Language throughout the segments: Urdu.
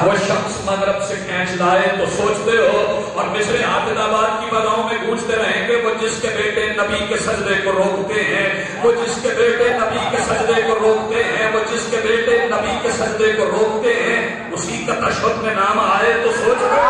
وہ شخص مغرب سے کھینچ لائے تو سوچتے ہو اور مصر عابد آباد کی بغاؤں میں گونجتے رہیں گے، وہ جس کے بیٹے نبی کے سجدے کو روکتے ہیں، وہ جس کے بیٹے نبی کے سجدے کو روکتے ہیں، وہ جس کے بیٹے نبی کے سجدے کو روکتے ہیں، اسی کا تشہد میں نام آئے تو سوچتے ہو۔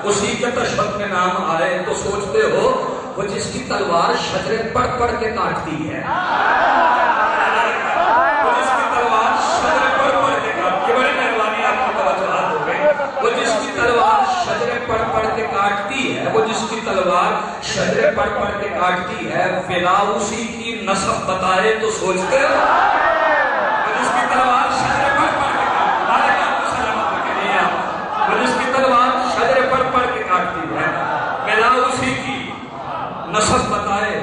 اسی کے تشہد میں نام آئے تو سوچتے ہو وہ جس کی تلوار شجرے پڑھ پڑھ کے کاٹتی ہے، وہ جس کی تلوار شجرے پڑھ پڑھ کے کاٹتی ہے، بڑی مہربانی آپ کی توجہات ہو گئی، وہ جس کی تلوار شجرے پڑھ پڑھ کے کاٹتی ہے، وہ جس کی تلوار شجرے پڑھ پڑھ کے کاٹتی ہے، فلا اسی کی نسب بتائے تو سوچتے ہو وہ جس کی تلوار شجرے پڑھ پڑھ کے کاٹتی ہے، وہ جس کی تلوار شجرے پڑھ پڑھ کے کاٹتی ہے، ملا اسی کی نسب بتائے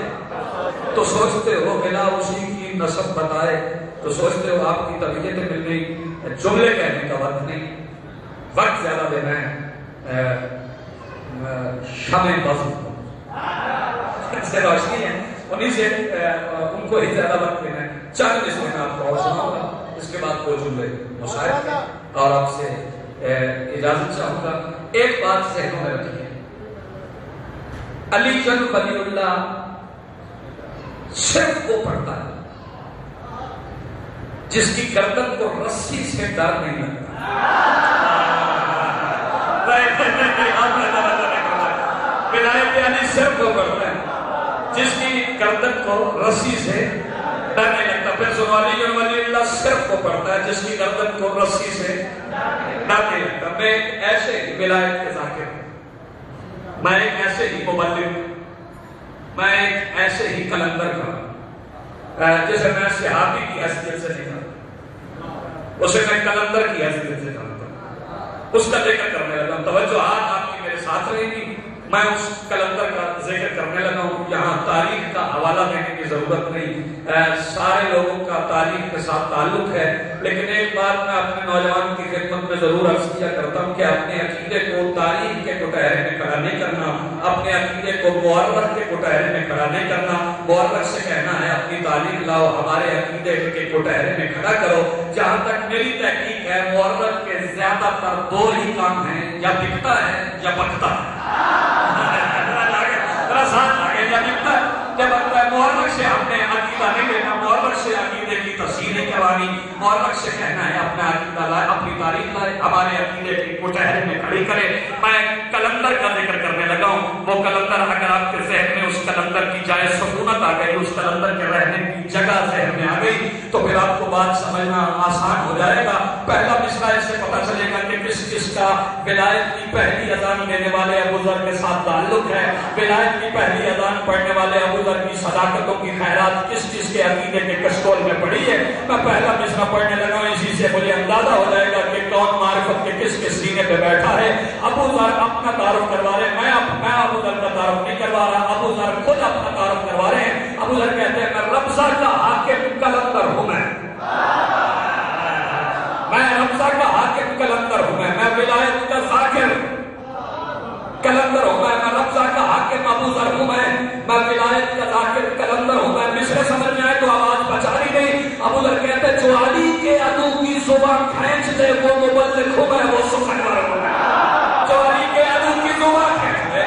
تو سوچتے ہو، ملا اسی کی نسب بتائے تو سوچتے ہو۔ آپ کی طبیعت مل گئی، جملے کہنے کا وقت نہیں، وقت زیادہ دینا ہے، شمع بزم سے روشنی ہے، انہیں سے ان کو ہی زیادہ وقت دینا ہے۔ چند اس میں آپ کو اور سناؤں گا، اس کے بعد وہ جملے مشاہد اور آپ سے اجازت چاہوں گا۔ ایک بات ذہنوں میں رکھیے، علی جن ولی اللہ صرف وہ پڑھتا ہے جس کی گردن کو رسی سے ڈر نہیں لگتا۔ ولایت علی صرف وہ پڑھتا ہے جس کی گردن کو رسی سے ڈر نہیں لگتا۔ پھر سنو، علی جن ولی اللہ صرف وہ پڑھتا ہے جس کی گردن کو رسی سے ڈر نہیں لگتا۔ میں ایک ایسے ہی ولایت کے ذاکر ہوں، میں ایک ایسے ہی مبلغ، میں ایک ایسے ہی کلندر کا، جیسے میں صحابی کی حیثیت سے نہیں کرتا، اسے میں کلندر کی حیثیت سے کرتا، اس کا ذکر کرنے لگا ہوں۔ توجہات آپ کی میرے ساتھ رہے گی، میں اس کلندر کا ذکر کرنے لگا ہوں۔ یہاں تاریخ کا حوالہ دینے کی ضرورت نہیں، سارے لوگوں کا تاریخ کے ساتھ تعلق ہے، لیکن ایک بات میں اپنے نوجوان کی خدمت میں ضرور عرض کیا کرتا ہوں کہ اپنے عقیدے کو تاریخ کے کٹہرے میں کھڑا نہیں کرنا، اپنے عقیدے کو مورخ کے کٹہرے میں کھڑا نہیں کرنا۔ مورخ سے کہنا ہے اپنی تعلیم لاؤ، ہمارے عقیدے کے کٹہرے میں کھڑا کرو۔ جہاں تک میری تحقیق ہے، مورخ کے زیادہ تر دو ہی کام ہیں، یا بکتا ہے یا بکتا ہے۔ جب مورخ سے ہم نے عقیدہ نہیں لینا، مورخ سے عقیدے کی تفسیر نہیں کروانی، مورخ سے کہنا ہے اپنا عقیدہ لائے، اپنی تاریخ لائے، ہمارے عقیدے کی کٹہرے میں کھڑی کرے۔ میں کلندر کا ذکر کرنے لگا ہوں، وہ کلندر اگر آپ کے ذہن میں اس کلندر کی جائے سکونت آ گئی، اس کلندر کے رہنے کی جگہ ذہن میں آ گئی، تو پھر آپ کو بات سمجھنا آسان ہو جائے گا۔ پہلا مصرع اس سے پتہ چلے گا کہ کس کس کا ولایت کی پہلی اذان دینے والے ابو ذر کے ساتھ تعلق ہے، ولایت کی پہلی اذان پڑھنے والے ابو ذر کی صداقتوں کی خیرات کس کس کے عقیدے کے کشکول میں پڑی ہے۔ میں پہلا مصرع پڑھنے لگا ہوں، اسی سے مجھے اندازہ ہو جائے گا کہ کون معرفت کے کس کس سینے پہ بیٹھا ہے۔ ابو ذر اپنا تعارف کروا رہے ہیں، میں ابو ذر کا تعارف نہیں کروا رہا، ابو ذر خود اپنا تعارف کروا رہے ہیں۔ ابو ذر کہتے ہیں میں رمضہ کا حاکم کلندر ہوں، میں رمضہ کا حاکم کلندر ہوں، میں ولایت کا ذاکر کلندر ہوں، میں رمضہ کا حاکم ابو ذر ہوں، میں ولایت کا ذاکر کلندر ہوں۔ میں مصرع سمجھ میں آئے تو آواز بچا رہی نہیں۔ ابو ذر کہتے ہیں جو علی کے عدو کی زبان کھینچ دے وہ مبلغ ہوں، وہ سخنور ہوں۔ جو علی کے عدو کی زبان کھینچ دے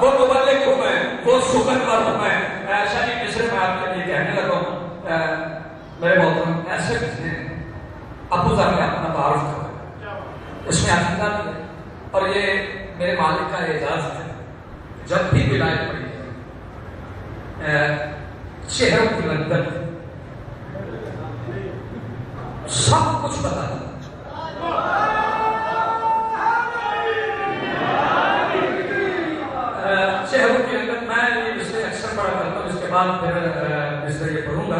وہ مبلغ ہوں، وہ سخنور ہوں۔ ایسا نہیں مصرع میں آپ کے لیے کہنے لگا ہوں، میرے محترم ایسے کہتے ہیں ابو ذر نے اپنا تعارف کرا، اس میں عقیدہ بھی ہے، اور یہ میرے مالک کا اعزاز ہے۔ جب بھی ولایت پڑی چہروں کی رنگت سب کچھ بتا چہروں کی رنگت، میں یہ اس سے اکثر پڑھا کرتا ہوں، اس کے بعد پھر اس سے یہ پڑھوں گا۔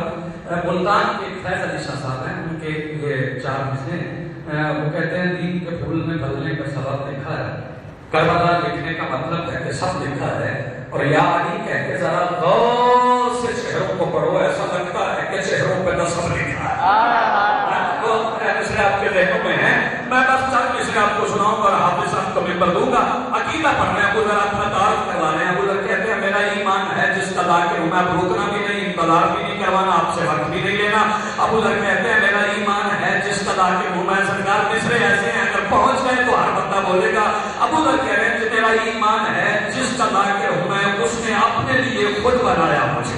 ملتان کے فیض علی شاہ صاحب ہیں، ان کے یہ 4 مصرع ہیں، وہ کہتے ہیں دین کے پھول میں پھلنے کا سبب لکھا ہے، کربلا لکھنے کا مطلب ہے کہ سب لکھا ہے، اور یا علی کہہ کے ذرا غور سے چہروں کو پڑھو، ایسا لگتا ہے کہ چہروں پہ نصب لکھا ہے۔ مصرے آپ کے ذہنوں میں ہیں، میں بس چند مصرے آپ کو سناؤں اور حافظ صاحب کو ممبر دوں گا۔ عقیدہ پڑھ رہے ہیں، ابو ذر اپنا تعارف کروا رہے ہیں۔ ابو ذر کہتے ہیں میرا ایمان ہے جس کا ذاکر ہوں، میں اب روکنا بھی نہیں، انتظار بھی نہیں کروانا، آپ سے وقت بھی نہیں لینا۔ ابو ذر کہتے ہیں میرا ایمان ہے جس کا ذاکر ہوں میں، سرکار مصرے ایسے ہیں اگر پہنچ گئے تو ہر بندہ بولے گا۔ ابو ذر کہہ رہے ہیں کہ میرا ایمان ہے جس کا ذاکر ہوں میں، اس نے اپنے لیے خود بنایا مجھے۔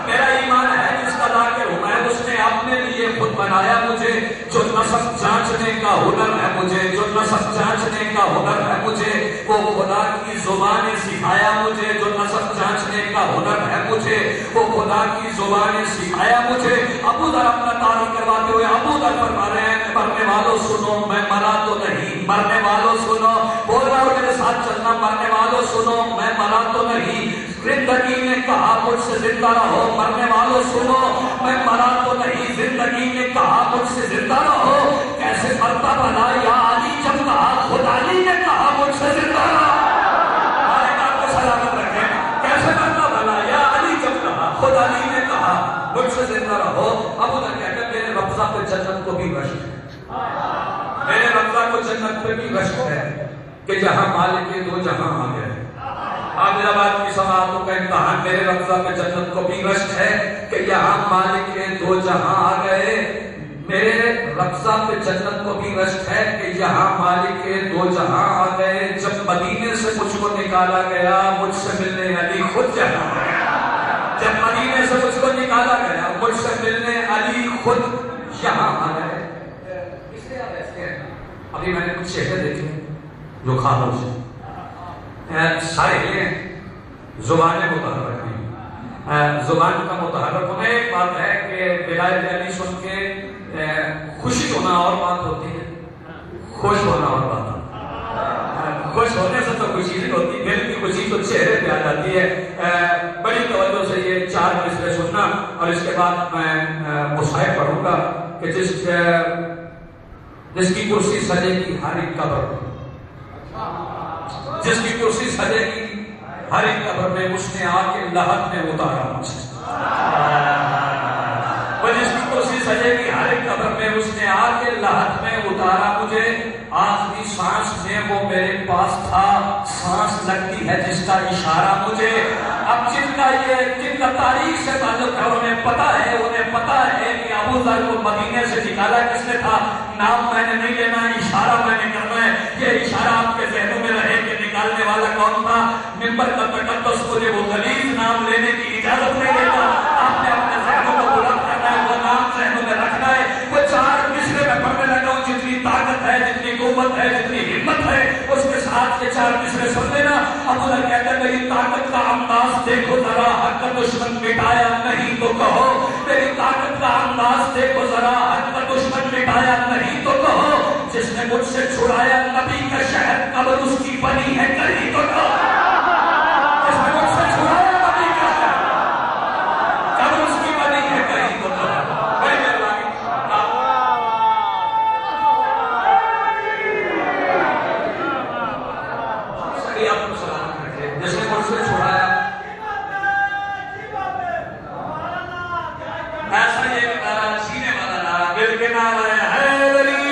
میرا ایمان ہے جس کا ذاکر ہوں میں، اس نے اپنے لیے خود بنایا مجھے۔ جو نسب جانچنے کا ہنر ہے مجھے، جو نسب جانچنے کا ہنر ہے مجھے، وہ خدا کی زبان سکھایا مجھے۔ جو نسب جانچنے کا ہنر ہے مجھے، وہ خدا کی زبان سکھایا مجھے۔ ابو ذر اپنا تعارف کرواتے ہوئے ابو ذر فرما رہے ہیں مرنے والوں سنو میں مرا تو نہیں، مرنے والوں سنو، بول رہا ہوں میرے ساتھ چلنا، مرنے والوں سنو میں مرا تو نہیں۔ زندگی نے کہا مجھ سے زندہ رہو، مرنے والوں سنو میں مرا تو نہیں۔ زندگی نے کہا مجھ سے زندہ رہو، کیسے مرتا بھلا یا علی جب کہا خود علی نے کہا مجھ سے زندہ رہو۔ ہمارے بات کو سلامت رکھیں، کیسے مرتا بھلا یا علی جب کہا خود علی نے کہا مجھ سے زندہ رہو۔ ابو ذر کہتے ہیں میرے رفضہ پہ جنت کو بھی رشک ہے، میرے رفضہ کو جنت پہ بھی رشک ہے کہ جہاں مالک دو جہاں آ گئے۔ عادلآباد کی سماعتوں کا امتحان، میرے رفضہ پہ جنت کو بھی رشک ہے کہ یہاں مالک کے دو جہاں آ گئے۔ میرے رفضہ پہ جنت کو بھی رشک ہے کہ یہاں مالک کے دو جہاں آ گئے۔ جب مدینے سے مجھ کو نکالا گیا، مجھ سے ملنے علی خود جہاں آ گئے۔ جب مدینے سے مجھ کو نکالا گیا، مجھ سے ملنے علی خود یہاں آ گئے۔ اس لیے آپ ایسے ہیں، ابھی میں نے کچھ چہرے دیکھے جو خاموش ہیں، سارے ہیں زبان متحرک ہیں۔ زبان کا متحرک ہونا ایک بات ہے کہ ولایت علی سن کے خوشی ہونا اور بات ہوتی ہے، خوش ہونا اور بات ہوتی ہے۔ خوش ہونے سے تو خوشی نہیں ہوتی، دل کی خوشی تو چہرے پہ آ جاتی ہے۔ بڑی توجہ سے یہ 4 مصرے سننا، اور اس کے بعد میں مصحف پڑھوں گا کہ جس کی کرسی سجے گی ہر ایک قبر میں، جس کی کرسی سجے گی ہر ایک قبر میں، اس نے آ کے لحد میں اتارا مجھے۔ وہ جس کی کرسی سجے گی ہر ایک قبر میں، اس نے آ کے لحد میں اتارا مجھے۔ آخری سانس میں وہ میرے پاس تھا، سانس لگتی ہے جس کا اشارہ مجھے۔ اب جن کا تاریخ سے تعلق ہے انہیں پتا ہے کہ ابو ذر کو مدینے سے نکالا کس نے تھا۔ نام میں نے نہیں لینا، اشارہ میں نے کرنا ہے۔ یہ اشارہ آپ کے ذہنوں میں رہے کہ نکالنے والا کون تھا۔ ممبر کا تقدس مجھے وہ غلیظ نام لینے کی اجازت نہیں دیتا۔ آپ نے اپنے ذہنوں کو بلند کرنا ہے، وہ نام ذہنوں میں رکھنا ہے۔ وہ 4 مصرے میں پڑھنے لگا ہوں، جتنی طاقت ہے، جتنی قوت ہے، جتنی ہمت ہے، اس کے ساتھ یہ 4 مصرے سن لینا۔ ابو ذر کہتے ہیں میری طاقت کا انداز دیکھو ذرا، حق کا دشمن مٹایا نہیں تو کہو۔ میری طاقت کا انداز دیکھو ذرا، حق کا دشمن مٹایا نہیں تو کہو۔ جس نے مجھ سے چھڑایا نبی کا شہر، قبر اس کی بنی ہے کہیں تو کہو۔ جس نے مجھ سے چھڑایا نبی کا شہر، قبر اس کی بنی ہے کہیں تو کہو۔ جس نے مجھ سے چھڑایا، ایسا یہ نعرہ سینے والا نعرہ، دل کے نعرہ ہے حیدری۔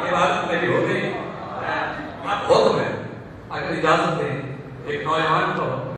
یہ بات میری ہو گئی، آپ ہو تو میں اگر اجازت دیں ایک نوجوان کو